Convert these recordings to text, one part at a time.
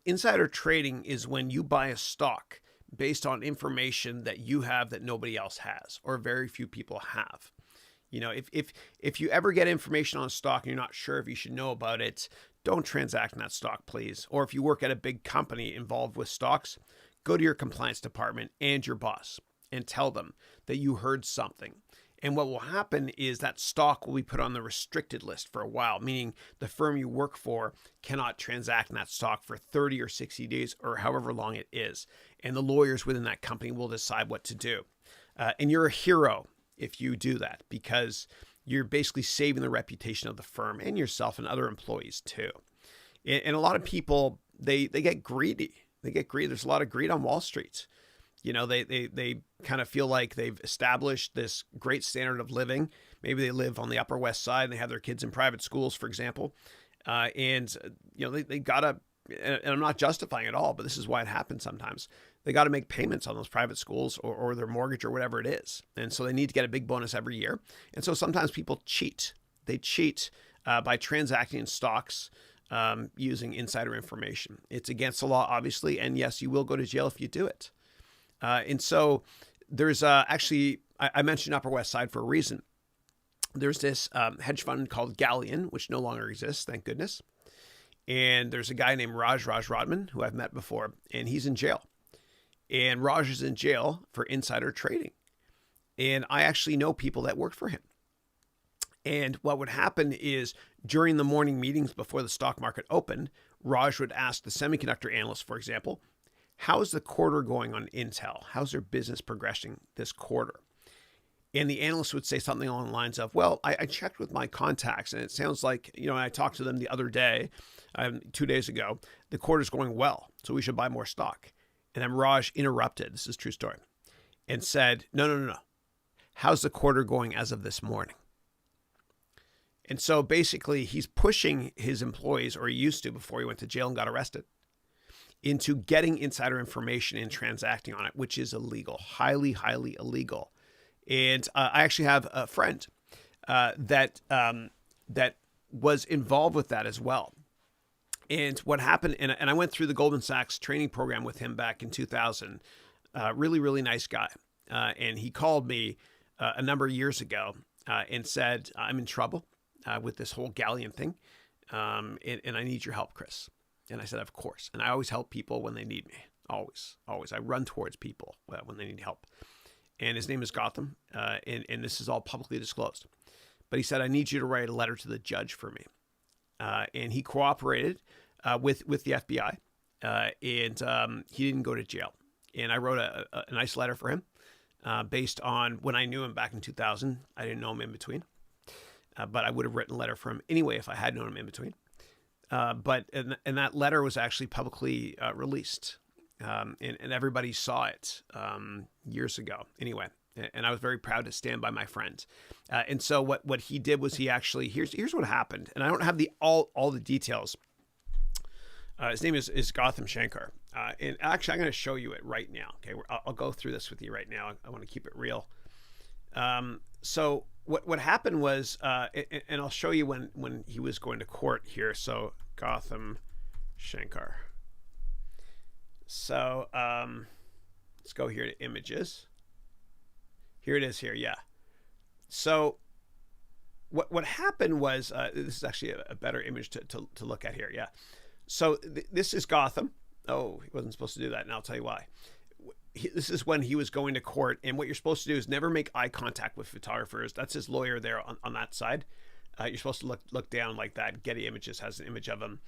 insider trading is when you buy a stock based on information that you have that nobody else has or very few people have. You know, if you ever get information on a stock and you're not sure if you should know about it, don't transact in that stock, please. Or if you work at a big company involved with stocks, go to your compliance department and your boss and tell them that you heard something. And what will happen is that stock will be put on the restricted list for a while, meaning the firm you work for cannot transact in that stock for 30 or 60 days or however long it is. And the lawyers within that company will decide what to do. And you're a hero if you do that, because you're basically saving the reputation of the firm and yourself and other employees too. And a lot of people, they get greedy. They get greedy. There's a lot of greed on Wall Street. You know, they kind of feel like they've established this great standard of living. Maybe they live on the Upper West Side and they have their kids in private schools, for example. And, you know, they got to, and I'm not justifying it all, but this is why it happens sometimes. They got to make payments on those private schools or their mortgage or whatever it is. And so they need to get a big bonus every year. And so sometimes people cheat. They cheat by transacting in stocks using insider information. It's against the law, obviously. And yes, you will go to jail if you do it. And so there's actually, I mentioned Upper West Side for a reason. There's this hedge fund called Galleon, which no longer exists, thank goodness. And there's a guy named Raj Rodman, who I've met before, and he's in jail. And Raj is in jail for insider trading. And I actually know people that work for him. And what would happen is during the morning meetings before the stock market opened, Raj would ask the semiconductor analyst, for example, how's the quarter going on Intel? How's their business progressing this quarter? And the analyst would say something along the lines of, well, I checked with my contacts and it sounds like, you know, I talked to them the other day, 2 days ago, the quarter's going well, so we should buy more stock. And then Raj interrupted, this is a true story, and said, no. How's the quarter going as of this morning? And so basically he's pushing his employees, or he used to before he went to jail and got arrested, into getting insider information and transacting on it, which is illegal, highly, highly illegal. And I actually have a friend that was involved with that as well. And what happened, and I went through the Goldman Sachs training program with him back in 2000. Really, really nice guy. And he called me a number of years ago and said, I'm in trouble with this whole Galleon thing. And I need your help, Chris. And I said, of course. And I always help people when they need me. Always, always. I run towards people when they need help. And his name is Gotham. And this is all publicly disclosed. But he said, I need you to write a letter to the judge for me. And he cooperated with the FBI. And he didn't go to jail. And I wrote a nice letter for him based on when I knew him back in 2000. I didn't know him in between. But I would have written a letter for him anyway if I had known him in between. But that letter was actually publicly released, and everybody saw it years ago. Anyway, and I was very proud to stand by my friend. And so what he did was he actually here's what happened, and I don't have all the details. His name is Gotham Shankar, and actually I'm going to show you it right now. Okay, I'll go through this with you right now. I want to keep it real. So what happened was, and I'll show you when he was going to court here. So Gotham Shankar. So let's go here to images. Here it is here. Yeah. So what happened was, this is actually a better image to look at here. Yeah. So this is Gotham. Oh, he wasn't supposed to do that. And I'll tell you why. This is when he was going to court, and what you're supposed to do is never make eye contact with photographers. That's his lawyer there on that side. You're supposed to look down like that. Getty Images has an image of him.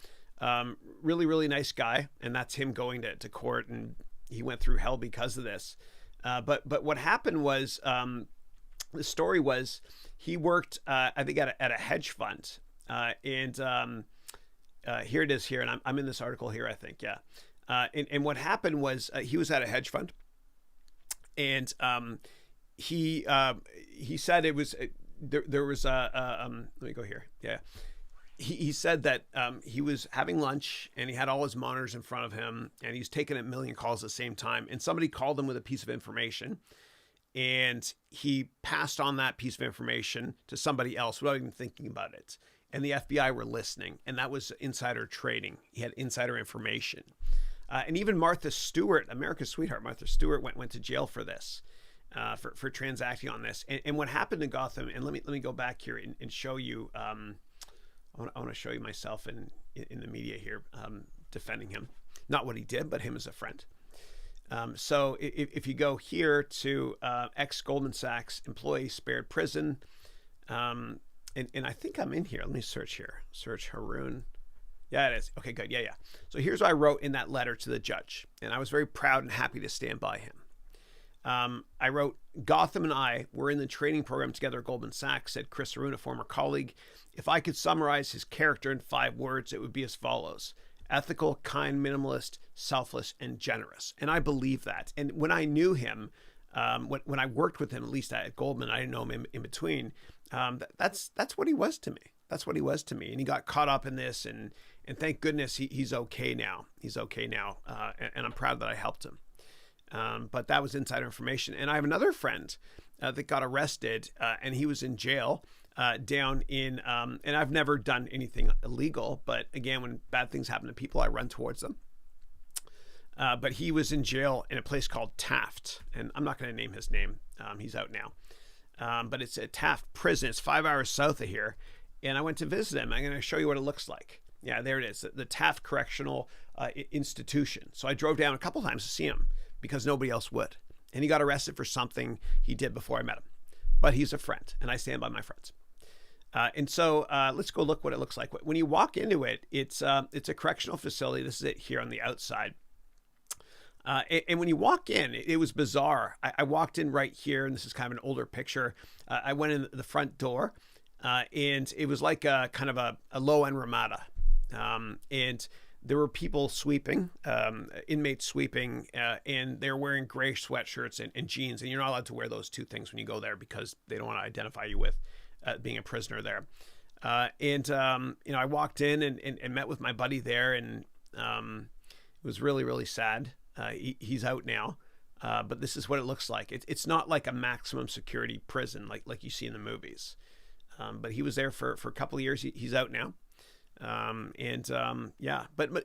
Really, really nice guy, and that's him going to court, and he went through hell because of this. But what happened was, the story was he worked, I think, at a hedge fund, and here it is here, and I'm in this article here, I think, yeah. And what happened was he was at a hedge fund, and he said it was there was let me go here. Yeah, he said that he was having lunch and he had all his monitors in front of him and he's taking a million calls at the same time, and somebody called him with a piece of information, and he passed on that piece of information to somebody else without even thinking about it. and the FBI were listening, and that was insider trading. He had insider information. And even Martha Stewart, America's sweetheart, Martha Stewart went to jail for this, for transacting on this. And what happened in Gotham, and let me go back here and show you, I want to show you myself in the media here, defending him. Not what he did, but him as a friend. So if you go here to ex-Goldman Sachs employee spared prison, and I think I'm in here. Let me search here. Search Haroun. Yeah, it is. Okay, good. Yeah. So here's what I wrote in that letter to the judge, and I was very proud and happy to stand by him. I wrote, Gotham and I were in the training program together at Goldman Sachs, said Chris Haroun, a former colleague. If I could summarize his character in 5 words, it would be as follows: ethical, kind, minimalist, selfless, and generous. And I believe that. And when I knew him, when I worked with him, at least at Goldman, I didn't know him in between. That's what he was to me. That's what he was to me. And he got caught up in this, and thank goodness he's okay now. He's okay now, and I'm proud that I helped him. But that was insider information. And I have another friend that got arrested, and he was in jail down in, and I've never done anything illegal, but again, when bad things happen to people, I run towards them. But he was in jail in a place called Taft, and I'm not going to name his name. He's out now. But it's a Taft prison. It's 5 hours south of here. And I went to visit him. I'm going to show you what it looks like. Yeah, there it is, the Taft Correctional Institution. So I drove down a couple times to see him because nobody else would. And he got arrested for something he did before I met him. But he's a friend, and I stand by my friends. And so let's go look what it looks like. When you walk into it, it's a correctional facility. This is it here on the outside. And when you walk in, it was bizarre. I walked in right here, and this is kind of an older picture. I went in the front door, and it was like a kind of a low-end Ramada. And there were people sweeping, inmates sweeping, and they're wearing gray sweatshirts and jeans. And you're not allowed to wear those two things when you go there because they don't want to identify you with being a prisoner there. I walked in and met with my buddy there, and it was really, really sad. He's out now, but this is what it looks like. It's not like a maximum security prison like you see in the movies. But he was there for a couple of years. He's out now. But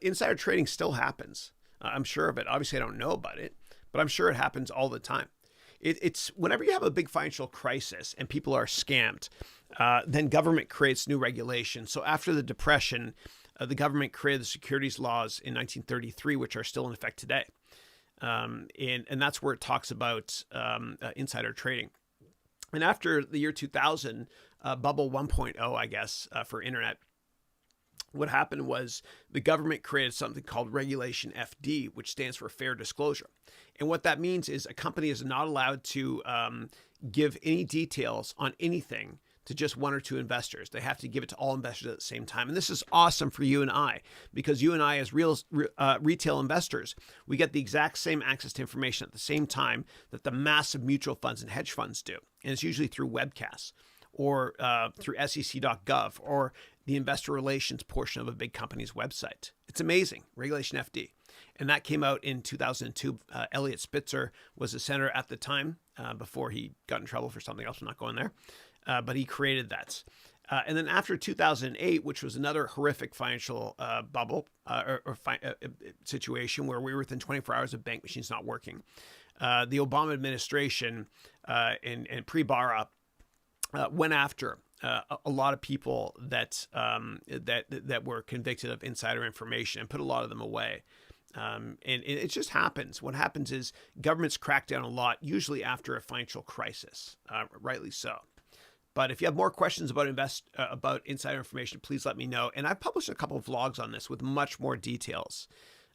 insider trading still happens. I'm sure of it. Obviously, I don't know about it, but I'm sure it happens all the time. It's whenever you have a big financial crisis and people are scammed, then government creates new regulations. So after the Depression, the government created the securities laws in 1933, which are still in effect today. And that's where it talks about insider trading. And after the year 2000, bubble 1.0, I guess, for internet, what happened was the government created something called Regulation FD, which stands for Fair Disclosure. And what that means is a company is not allowed to give any details on anything to just 1 or 2 investors. They have to give it to all investors at the same time. And this is awesome for you and I, because you and I as retail investors, we get the exact same access to information at the same time that the massive mutual funds and hedge funds do. And it's usually through webcasts or through sec.gov or the investor relations portion of a big company's website. It's amazing, Regulation FD. And that came out in 2002. Elliot Spitzer was a senator at the time before he got in trouble for something else. I'm not going there. But he created that. And then after 2008, which was another horrific financial bubble situation where we were within 24 hours of bank machines not working, the Obama administration and pre-Barra went after a lot of people that were convicted of insider information and put a lot of them away. And it just happens. What happens is governments crack down a lot, usually after a financial crisis, rightly so. But if you have more questions about insider information, please let me know. And I've published a couple of vlogs on this with much more details.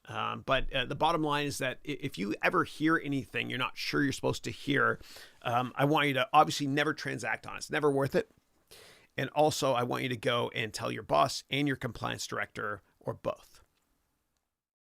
But the bottom line is that if you ever hear anything you're not sure you're supposed to hear, I want you to obviously never transact on it. It's never worth it. And also, I want you to go and tell your boss and your compliance director or both.